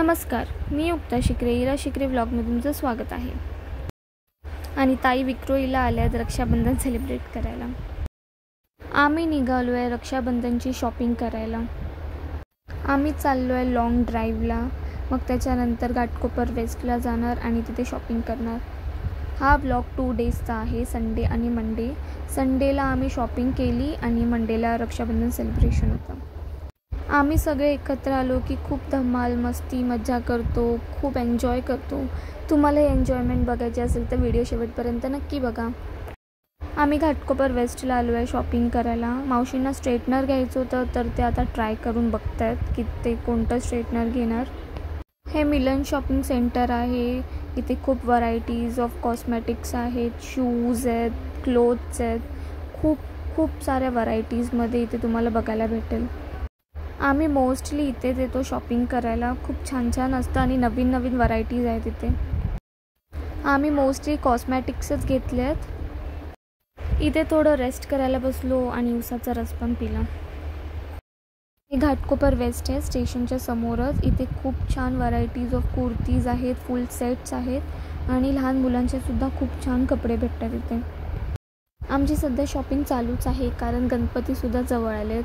नमस्कार, मी युक्ता शिकरे, इरा शिकरे व्लॉगमध्ये तुमचं स्वागत आहे. आणि ताई विक्रोळीला आल्यात रक्षाबंधन सेलिब्रेट करायला. आम्ही निघालो आहे रक्षाबंधनची शॉपिंग करायला. आम्ही चाललो आहे लॉंग ड्राईव्हला, मग त्याच्यानंतर घाटकोपर वेस्टला जाणार आणि तिथे शॉपिंग करणार. हा ब्लॉग 2 डेजचा आहे, संडे आणि मंडे. संडेला आम्ही शॉपिंग केली आणि मंडेला रक्षाबंधन सेलिब्रेशन होतं. आम्ही सगळे एकत्र आलो की खूप धमाल मस्ती मज्जा करतो, खूप एन्जॉय करतो. तुम्हाला एन्जॉयमेंट बघायची असेल तर व्हिडिओ शेवटपर्यंत नक्की बघा. आम्ही घाटकोपर वेस्टला आलो आहे शॉपिंग करायला. मावशींना स्ट्रेटनर घ्यायचं होतं, तर ते आता ट्राय करून बघत आहेत की ते कोणतं स्ट्रेटनर घेणार. हे मिलन शॉपिंग सेंटर आहे. इथे खूप व्हरायटीज ऑफ कॉस्मॅटिक्स आहेत, शूज आहेत, क्लोथ्स आहेत. खूप साऱ्या व्हरायटीजमध्ये इथे तुम्हाला बघायला भेटेल. आम्ही मोस्टली इथेच येतो शॉपिंग करायला. खूप छान असतं आणि नवीन व्हरायटीज आहेत इथे. आम्ही मोस्टली कॉस्मॅटिक्सच घेतले आहेत. इथे थोडं रेस्ट करायला बसलो आणि उसाचा रस पण पिला. हे घाटकोपर वेस्ट आहे, स्टेशनच्या समोरच. इथे खूप छान व्हरायटीज ऑफ कुर्तीज आहेत, फुल सेट्स आहेत आणि लहान मुलांचे सुद्धा खूप छान कपडे भेटतात इथे. आमची सध्या शॉपिंग चालूच आहे कारण गणपतीसुद्धा जवळ आलेत,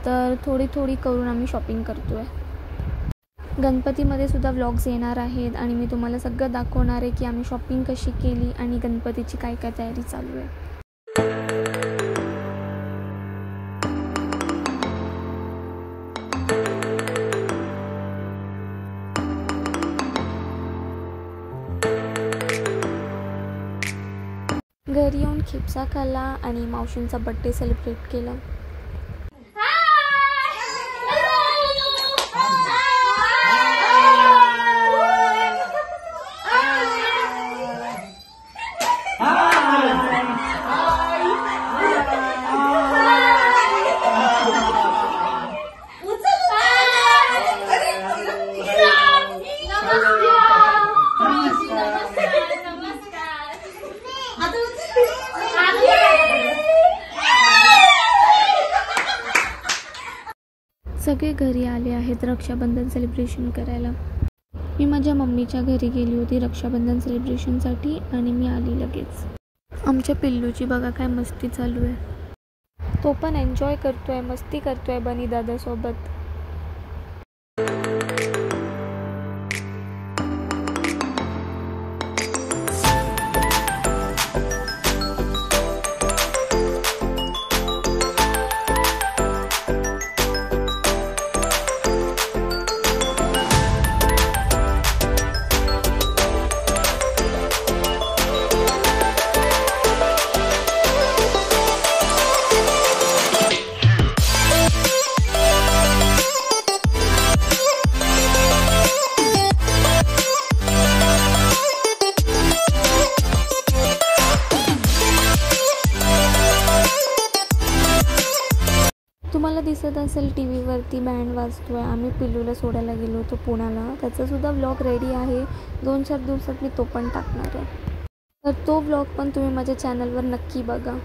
तर थोडी करून आम्ही शॉपिंग करतो आहे. गणपतीमध्ये सुद्धा व्लॉग्स येणार आहेत आणि मी तुम्हाला सगळं दाखवणार आहे की आम्ही शॉपिंग कशी केली आणि गणपतीची काय तयारी चालू आहे. घरी येऊन खिपसा खाल्ला आणि मावशींचा बड्डे सेलिब्रेट केला. सगळे घरी आले आहेत रक्षाबंधन सेलिब्रेशन करायला. मी माझ्या मम्मीच्या घरी गेली होती रक्षाबंधन सेलिब्रेशनसाठी आणि मी आली लगेच. आमच्या पिल्लूची बघा काय मस्ती चालू आहे. तो पण एन्जॉय करतोय, मस्ती करतोय बनी दादासोबत. तुम्हाला दिसत असेल टी व्हीवरती बँड वाजतो आहे. आम्ही पिल्लूला सोडायला गेलो होतो पुण्याला. त्याचासुद्धा व्लॉग रेडी आहे. 2-4 दिवसात मी तो पण टाकणार आहे, तर तो व्लॉग पण तुम्ही माझ्या चॅनलवर नक्की बघा.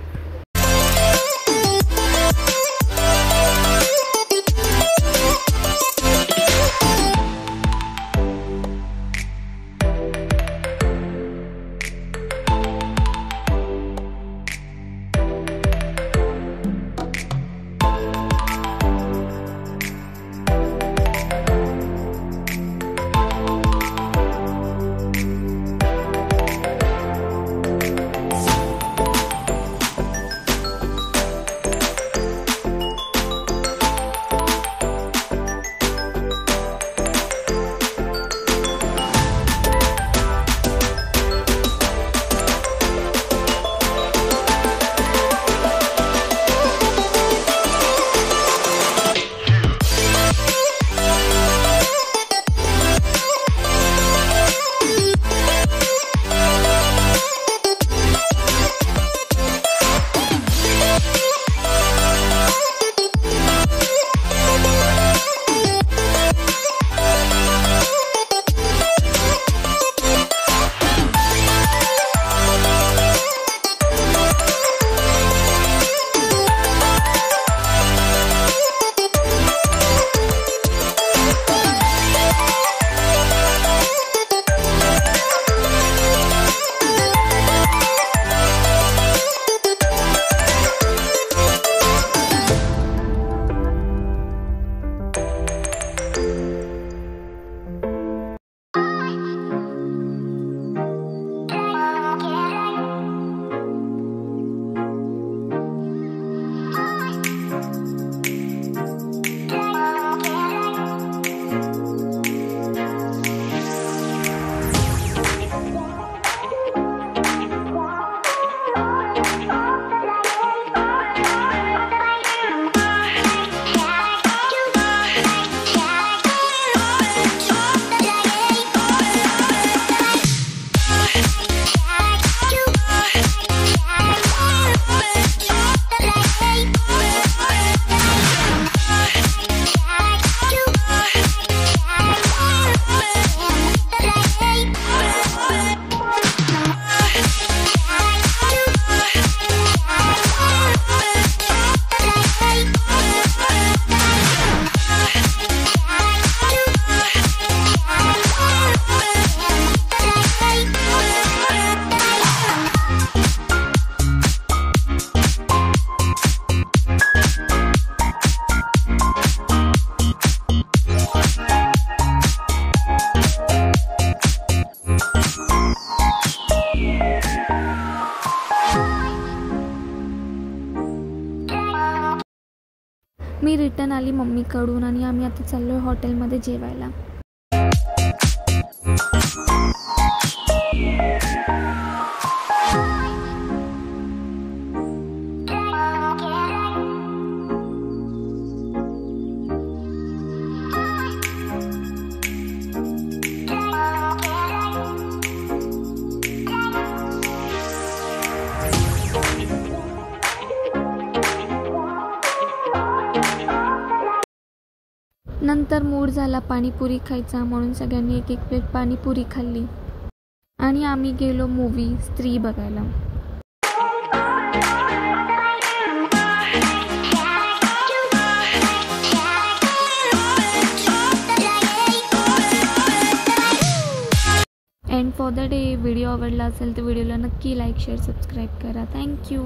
मी रिटर्न आली मम्मीकडून आणि आम्ही आता चाललो आहे हॉटेलमध्ये जेवायला. नंतर मूड झाला पाणीपुरी खायचा म्हणून सगळ्यांनी एक एक प्लेट पाणीपुरी खाल्ली आणि आम्ही गेलो मूवी स्त्री बघायला. End for the day video आवडला असेल तर व्हिडिओला नक्की लाईक शेअर सबस्क्राईब करा. थँक्यू.